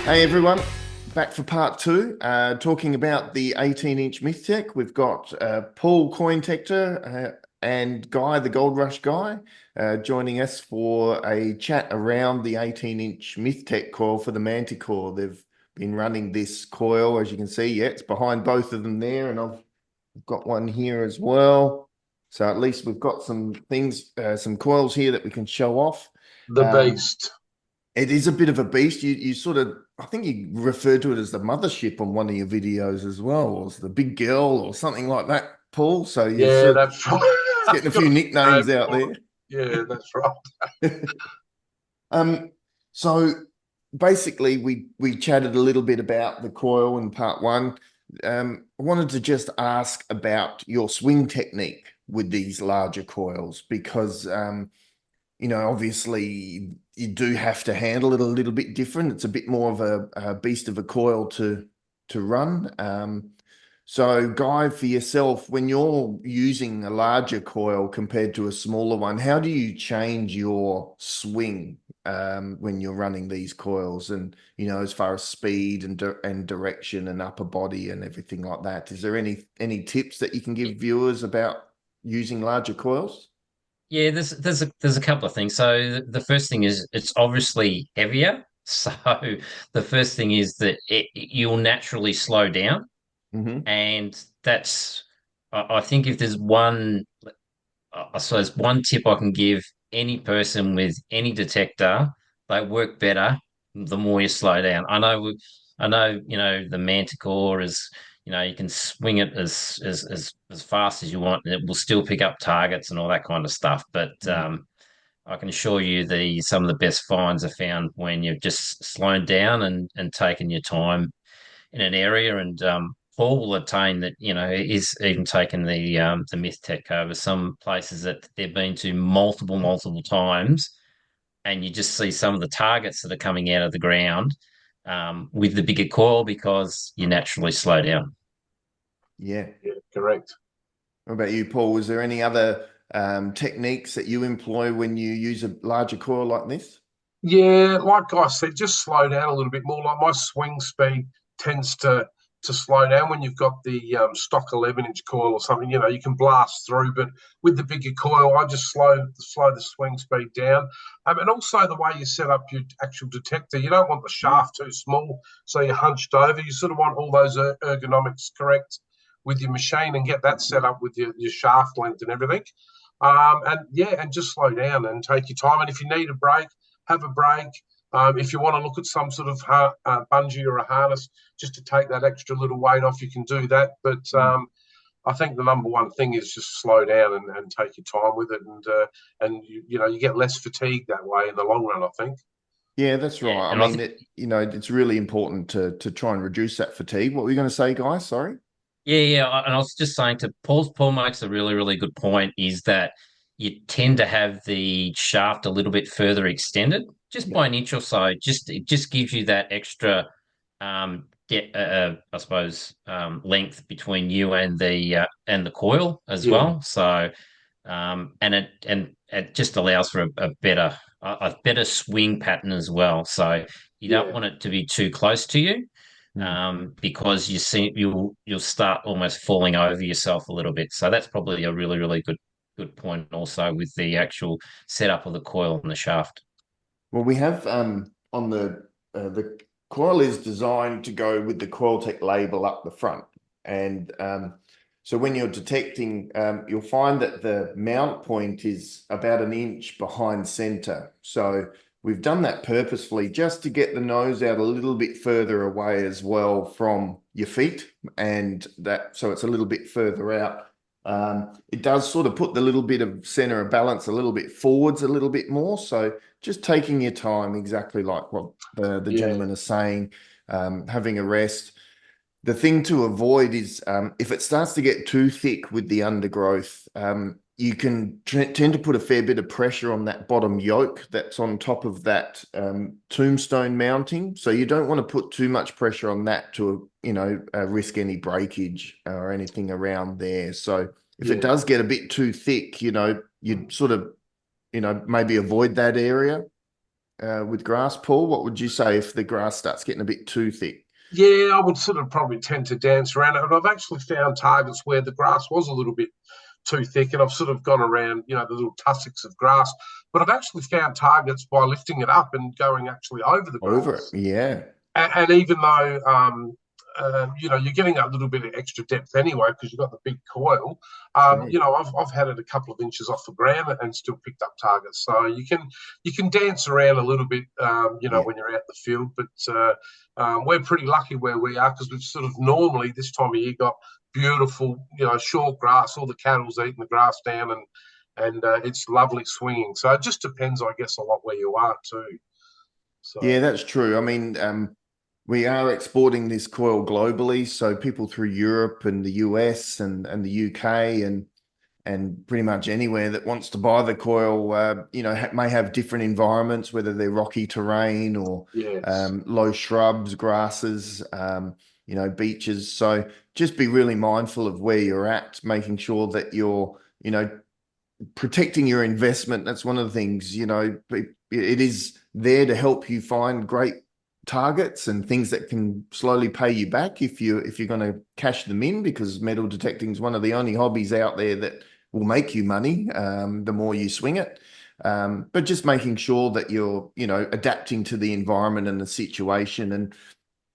Hey everyone, back for part two, talking about the 18-inch MYTHTEK. We've got Paul Cointector and Guy, the Gold Rush guy, joining us for a chat around the 18-inch MYTHTEK coil for the Manticore. They've been running this coil, as you can see. Yeah, it's behind both of them there, and I've got one here as well. So at least we've got some things, some coils here that we can show off. The Um, beast. it is a bit of a beast. You sort of, I think you referred to it as the mothership on one of your videos as well, or as the big girl or something like that, Paul. So you Yeah, sort of that's right. getting a I've got few a name nicknames out for it. there. Yeah, that's right. Um, so basically we chatted a little bit about the coil in part one. I wanted to just ask about your swing technique with these larger coils because obviously you do have to handle it a little bit different. It's a bit more of a beast of a coil to run. So, Guy, for yourself, when you're using a larger coil compared to a smaller one, how do you change your swing when you're running these coils? And as far as speed and direction and upper body and everything like that, is there any tips that you can give viewers about using larger coils? Yeah, there's a couple of things. So the first thing is it's obviously heavier. So the first thing is that you'll naturally slow down, Hmm. and that's I think if there's one, I suppose one tip I can give any person with any detector, they work better the more you slow down. I know, the Manticore is, you can swing it as fast as you want, and it will still pick up targets and all that kind of stuff. But I can assure you some of the best finds are found when you've just slowed down and taken your time in an area. And Paul will attain that, is even taken the MythTech over some places that they've been to multiple times, and you just see some of the targets that are coming out of the ground with the bigger coil because you naturally slow down. Yeah. Yeah, correct. What about you, Paul? Was there any other techniques that you employ when you use a larger coil like this? Yeah, like I said, just slow down a little bit more. Like my swing speed tends to slow down when you've got the stock 11-inch coil or something. You can blast through, but with the bigger coil, I just slow the swing speed down. And also the way you set up your actual detector, you don't want the shaft too small, so you're hunched over. You sort of want all those ergonomics correct with your machine and get that set up with your shaft length and everything. And yeah, and just slow down and take your time. And if you need a break, have a break. If you want to look at some sort of bungee or a harness just to take that extra little weight off, you can do that. But I think the number one thing is just slow down and take your time with it, and you get less fatigue that way in the long run. I think. Yeah, that's Yeah, right. I and I mean, think it's really important to try and reduce that fatigue. What were you going to say, guys? Sorry. and I was just saying to Paul makes a really good point is that you tend to have the shaft a little bit further extended, just Yeah. by an inch or so. It just gives you that extra, I suppose, length between you and the coil as Yeah, well. So, and it just allows for a better swing pattern as well. So you don't yeah, want it to be too close to you, Mm. because you'll start almost falling over yourself a little bit. So that's probably a really good point also with the actual setup of the coil and the shaft. Well, we have on the coil is designed to go with the Coiltek label up the front, and so when you're detecting, you'll find that the mount point is about an inch behind center. So we've done that purposefully just to get the nose out a little bit further away as well from your feet, and that so it's a little bit further out. It does sort of put the little bit of center of balance a little bit forwards a little bit more. So just taking your time, exactly like what the yeah, gentleman is saying, having a rest. The thing to avoid is if it starts to get too thick with the undergrowth, you can tend to put a fair bit of pressure on that bottom yoke that's on top of that tombstone mounting. So you don't want to put too much pressure on that to, risk any breakage or anything around there. So if it yeah, does get a bit too thick, you'd sort of, maybe avoid that area with grass, Paul? What would you say if the grass starts getting a bit too thick? Yeah, I would sort of probably tend to dance around it. And I've actually found targets where the grass was a little bit too thick, and I've sort of gone around, you know, the little tussocks of grass. But I've actually found targets by lifting it up and going actually over the Over it, grass. yeah. And even though, you know, you're getting a little bit of extra depth anyway because you've got the big coil. True. You know, I've had it a couple of inches off the ground and still picked up targets. So you can dance around a little bit, you know, Yeah. when you're out in the field. But we're pretty lucky where we are because we've sort of normally this time of year got beautiful, you know, short grass. All the cattle's eating the grass down, and it's lovely swinging. So it just depends, I guess, a lot where you are too. So Yeah, that's true. I mean, we are exporting this coil globally, so people through Europe and the US and the UK and pretty much anywhere that wants to buy the coil, you know, may have different environments, whether they're rocky terrain or yes, low shrubs, grasses, you know, beaches. So just be really mindful of where you're at, making sure that you're, you know, protecting your investment. That's one of the things, you know, it is there to help you find great targets and things that can slowly pay you back if you're going to cash them in, because metal detecting is one of the only hobbies out there that will make you money the more you swing it. But just making sure that you're, you know, adapting to the environment and the situation. And,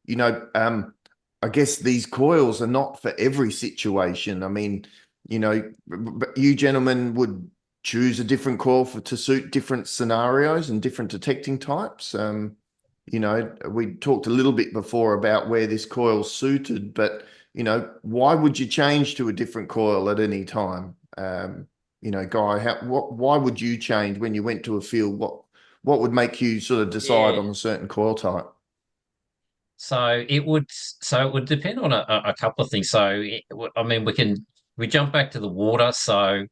you know, I guess these coils are not for every situation. I mean, you know, you gentlemen would choose a different coil to suit different scenarios and different detecting types. You know, we talked a little bit before about where this coil's suited, but, you know, why would you change to a different coil at any time? You know, Guy, why would you change when you went to a field? What would make you sort of decide Yeah. on a certain coil type? So it would depend on a couple of things. I mean, we jump back to the water. So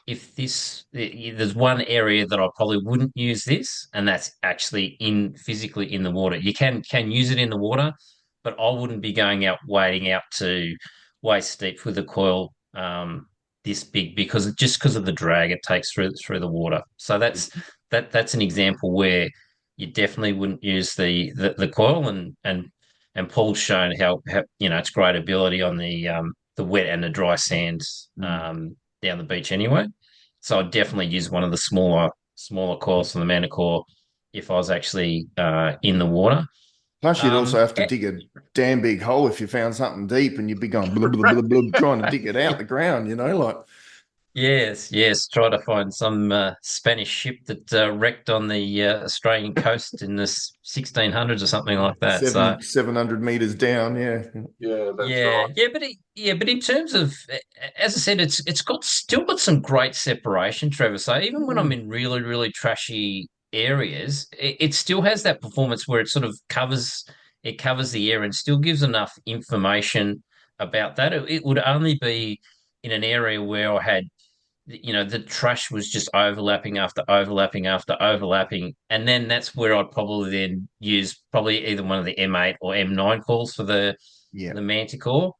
if there's one area that I probably wouldn't use this, and that's actually physically in the water. You can use it in the water, but I wouldn't be going out wading out to waist deep with a coil this big because of the drag it takes through the water. So that's an example where you definitely wouldn't use the coil, and Paul's shown how you know its great ability on the wet and the dry sand down the beach anyway. So I'd definitely use one of the smaller coils from the Manicore if I was actually in the water. Plus, you'd also have to Yeah, dig a damn big hole if you found something deep, and you'd be going blah, blah, blah, blah, trying to dig it out the ground, you know, like yes. Try to find some Spanish ship that wrecked on the Australian coast in the 1600s or something like that. So 700 meters down. Yeah. yeah, that's right. but in terms of, as I said, it's still got some great separation, Trevor. So even when I'm Mm. in really really trashy areas, it still has that performance where it covers the air and still gives enough information about that. It would only be in an area where I had, you know, the trash was just overlapping after overlapping after overlapping, and then that's where I'd probably then use probably either one of the M8 or M9 calls for Yeah. the Manticore.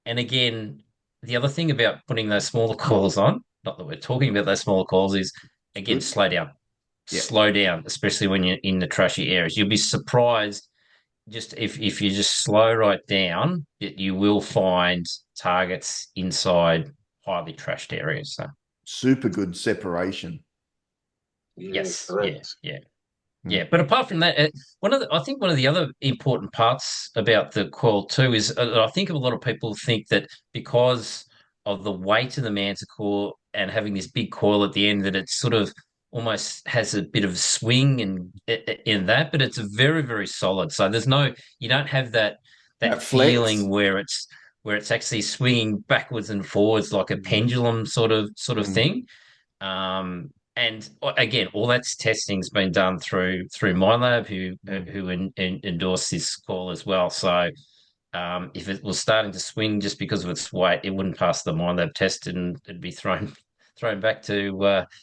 And again, the other thing about putting those smaller calls on, not that we're talking about those smaller calls, is It's again good. Yeah. slow down, especially when you're in the trashy areas. You'll be surprised just if you just slow right down that you will find targets inside highly trashed areas. So. Super good separation. Yeah, Yes, correct. Mm. yeah. But apart from that, I think one of the other important parts about the coil too is I think a lot of people think that because of the weight of the Manticore and having this big coil at the end, that it sort of almost has a bit of swing and in that, but it's very very solid. So you don't have that That flex. feeling where it's actually swinging backwards and forwards like a Mm. pendulum sort of Mm. thing. And again, all that's testing's been done through my lab, Mm. who endorsed this call as well. So if it was starting to swing just because of its weight, it wouldn't pass the MyLab test, and it'd be thrown back to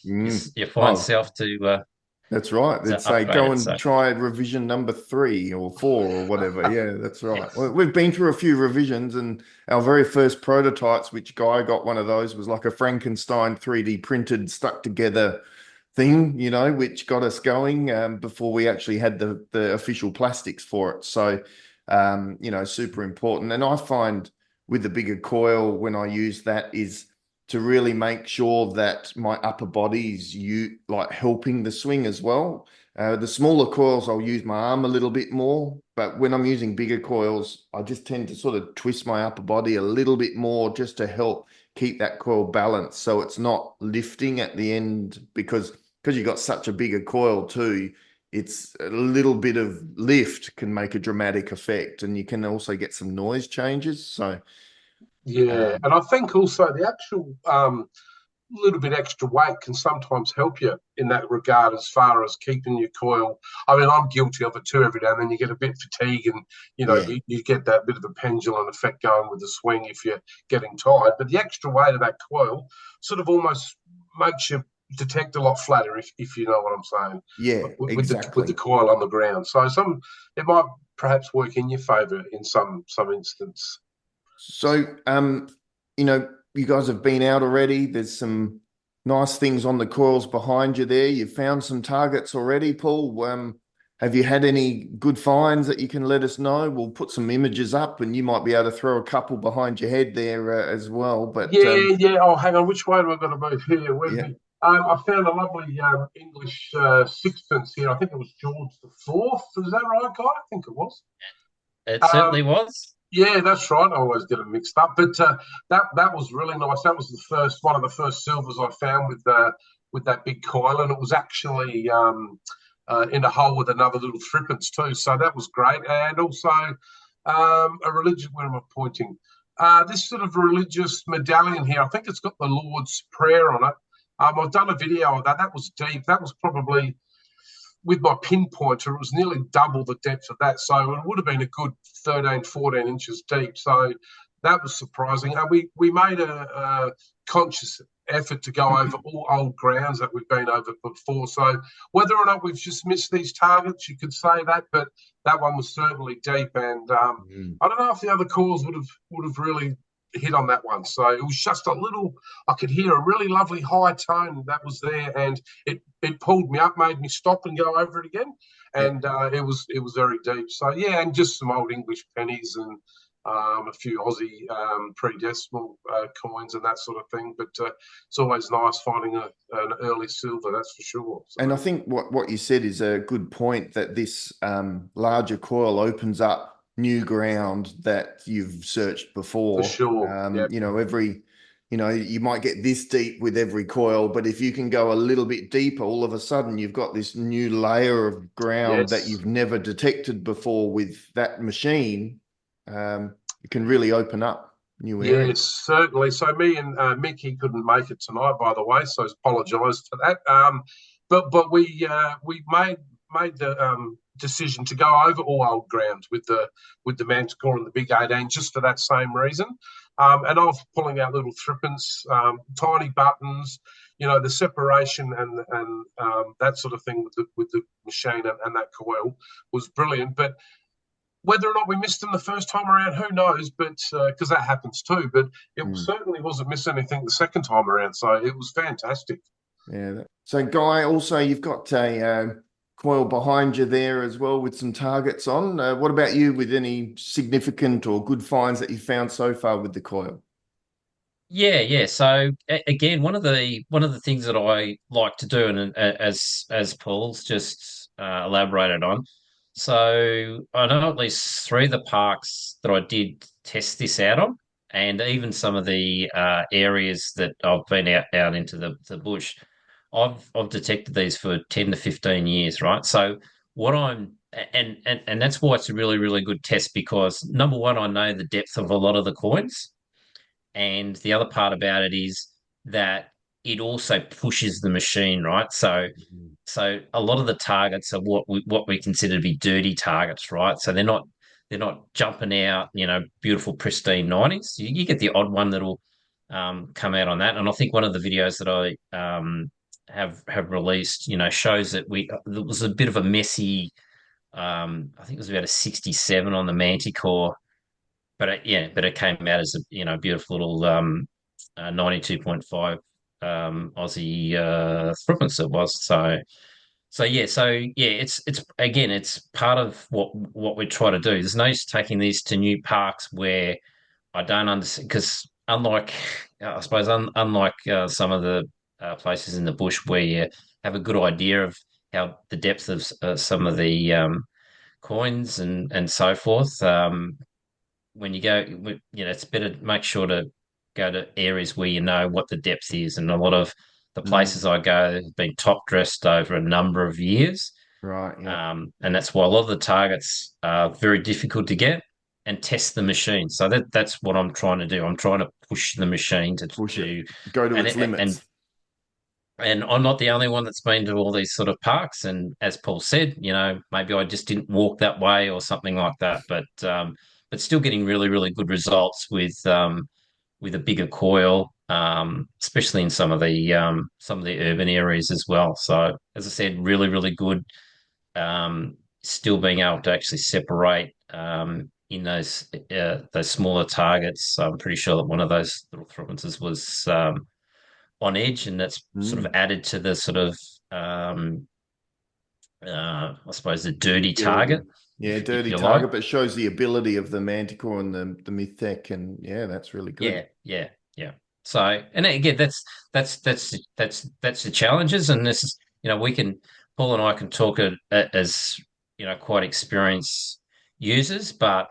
Mm. your fine Oh, self that's right. They'd to say upgrade go it. and So try revision number 3 or 4 or whatever. Yeah, that's right. yes, Well, we've been through a few revisions, and our very first prototypes, which Guy got one of those, was like a Frankenstein 3D printed, stuck together thing, which got us going before we actually had the official plastics for it. So, super important. And I find with the bigger coil, when I use that, is to really make sure that my upper body's like helping the swing as well. The smaller coils, I'll use my arm a little bit more, but when I'm using bigger coils, I just tend to sort of twist my upper body a little bit more just to help keep that coil balanced so it's not lifting at the end, because you've got such a bigger coil too, it's a little bit of lift can make a dramatic effect, and you can also get some noise changes. So Yeah, and I think also the actual little bit extra weight can sometimes help you in that regard as far as keeping your coil. I mean, I'm guilty of it too every day, and then you get a bit fatigued and, yeah, you get that bit of a pendulum effect going with the swing if you're getting tired. But the extra weight of that coil sort of almost makes you detect a lot flatter, if you know what I'm saying, yeah, with the exactly. coil on the ground. So it might perhaps work in your favour in some instance. So you guys have been out already. There's some nice things on the coils behind you there. You've found some targets already, Paul. Have you had any good finds that you can let us know? We'll put some images up, and you might be able to throw a couple behind your head there as well. But Yeah, yeah. Oh, hang on. Which way do I got to move here? Where's yeah, me? I found a lovely English sixpence here. I think it was George the Fourth. Is that right, Guy? I think it was. It Um, certainly was. yeah, that's right. I always get them mixed up, but that was really nice. That was the first one of the first silvers I found with that big coil, and it was actually in a hole with another little threepence too. So that was great, and also a religious. Where am I pointing? This sort of religious medallion here. I think it's got the Lord's Prayer on it. I've done a video of that. That was deep. That was probably with my pinpointer, it was nearly double the depth of that. So it would have been a good 13, 14 inches deep. So that was surprising. And we made a conscious effort to go over all old grounds that we've been over before. So whether or not we've just missed these targets, you could say that, but that one was certainly deep. And mm, I don't know if the other calls would have really hit on that one. So it was just a little. I could hear a really lovely high tone that was there, and it pulled me up, made me stop and go over it again, yeah. and it was very deep. So yeah, and just some old English pennies and a few Aussie pre-decimal coins and that sort of thing. But it's always nice finding an early silver, that's for sure. And I So think what you said is a good point, that this larger coil opens up new ground that you've searched for before. sure, yeah, You might get this deep with every coil, but if you can go a little bit deeper, all of a sudden you've got this new layer of ground that yes. you've never detected before with that machine. It can really open up new Yes, areas. certainly. So me and Mickey couldn't make it tonight, by the way. So apologise for that. But we made the decision to go over all old ground with the Manticore and the Big 18 just for that same reason. And I was pulling out little threepence, tiny buttons, the separation and that sort of thing with the machine and that coil was brilliant. But whether or not we missed them the first time around, who knows? But because that happens too. But it Mm. certainly wasn't missing anything the second time around. So it was fantastic. Yeah. So, Guy, also you've got a coil behind you there as well with some targets on. What about you, with any significant or good finds that you found so far with the coil? Yeah, yeah. So again, one of the things that I like to do, and as Paul's just elaborated on. So I know at least three of the parks that I did test this out on, and even some of the areas that I've been out into the bush. I've detected these for 10 to 15 years, right? So what I'm and that's why it's a really, really good test, because number one, I know the depth of a lot of the coins. And the other part about it is that it also pushes the machine, right? So a lot of the targets are what we consider to be dirty targets, right? So they're not jumping out, beautiful pristine 90s. You get the odd one that'll come out on that. And I think one of the videos that I have released, shows that there was a bit of a messy. I think it was about a 67 on the Manticore, but it came out as a beautiful little 92.5 Aussie threepence it was. So yeah, it's again, it's part of what we try to do. There's no use taking these to new parks where I don't understand, because unlike I suppose unlike some of the places in the bush where you have a good idea of how the depth of some of the coins and so forth. When you go, it's better to make sure to go to areas where you know what the depth is. And a lot of the Mm, places I go have been top dressed over a number of years. right. Yeah. And that's why a lot of the targets are very difficult to get and test the machine. So that's what I'm trying to do. I'm trying to push the machine Push it. to Go to and its limits. and I'm not the only one that's been to all these sort of parks. And as Paul said, maybe I just didn't walk that way or something like that. But still getting really, really good results with a bigger coil, especially in some of the urban areas as well. So as I said, really, really good. Still being able to actually separate in those smaller targets. So I'm pretty sure that one of those little throwages was on edge, and that's sort of Mm. added to the sort of I suppose the dirty Ability. target, Yeah, if dirty you like. target, but shows the ability of the Manticore and the MYTHTEK, and yeah, that's really good. Yeah, yeah, yeah. So, and again, that's the challenges, and this is, we can Paul and I can talk as quite experienced users, but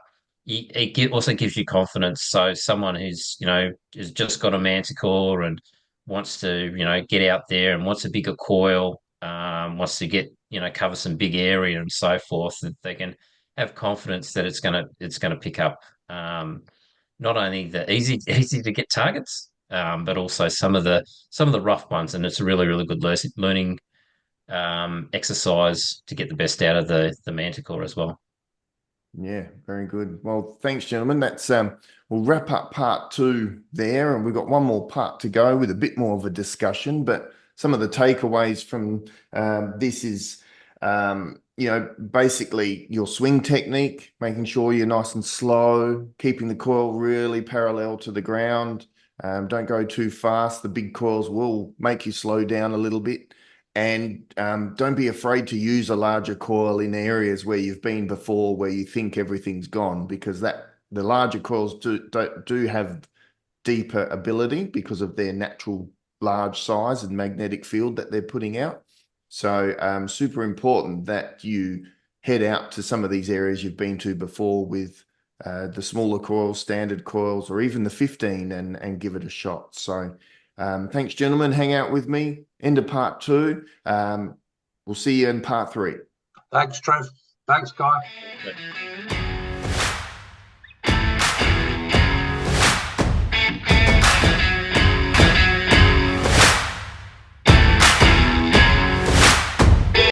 also gives you confidence. So, someone who's has just got a Manticore and wants to get out there and wants a bigger coil, wants to get cover some big area and so forth, that they can have confidence that it's gonna pick up. Not only the easy to get targets, but also some of the rough ones, and it's a really, really good learning exercise to get the best out of the Manticore as well. Yeah, very good. Well, thanks, gentlemen. That's we'll wrap up part 2 there, and we've got one more part to go with a bit more of a discussion. But some of the takeaways from this is, basically your swing technique, making sure you're nice and slow, keeping the coil really parallel to the ground. Don't go too fast. The big coils will make you slow down a little bit. And don't be afraid to use a larger coil in areas where you've been before, where you think everything's gone, because the larger coils do have deeper ability because of their natural large size and magnetic field that they're putting out. So super important that you head out to some of these areas you've been to before with the smaller coils, standard coils, or even the 15, and give it a shot. So thanks, gentlemen. Hang out with me. End of part 2. We'll see you in part 3. Thanks, Trev. Thanks, guy.